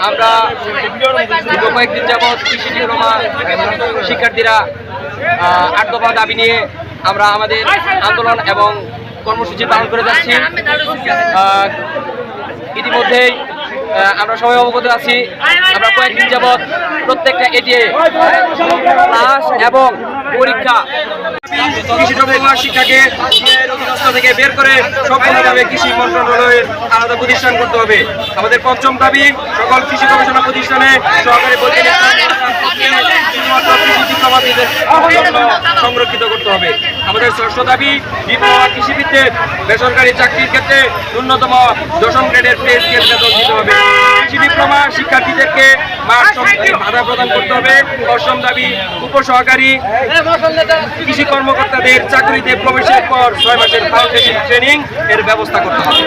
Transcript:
আমরা কয়েকদিন যাবৎ কৃষি ডিপ্লোমা শিক্ষার্থীরা 8 দফা দাবি নিয়ে আমরা আমাদের আন্দোলন এবং কর্মসূচি পালন করে যাচ্ছি। ইতিমধ্যেই আমরা সবাই অবগত আছি, আমরা কয়েকদিন যাবৎ প্রত্যেকটা এটিএ ক্লাস এবং পরীক্ষা কৃষি ডিপ্লোমা শিক্ষাকে অধীনস্থ থেকে বের করে সম্পূর্ণভাবে কৃষি মন্ত্রণালয়ের আলাদা প্রতিষ্ঠান করতে হবে। আমাদের পঞ্চম দাবি, সকল কৃষি গবেষণা প্রতিষ্ঠানে সহকারী বৈজ্ঞানিক শুধুমাত্র কৃষি ডিপ্লোমাদের সংরক্ষিত করতে হবে। আমাদের ষষ্ঠ দাবি, ডিপ্লোমা কৃষিবিদদের বেসরকারি চাকরির ক্ষেত্রে ন্যূনতম 10ম গ্রেডের পে স্কেল বেতন দিতে হবে। কৃষি ডিপ্লোমা শিক্ষার্থীদেরকে মাঠ সম্পত্তির ভাতা প্রদান করতে হবে। অষ্টম দাবি, উপসহকারী কৃষি কর্মকর্তাদের চাকরিতে প্রবেশের পর 6 মাসের ফাউন্ডেশন ট্রেনিং এর ব্যবস্থা করতে হবে।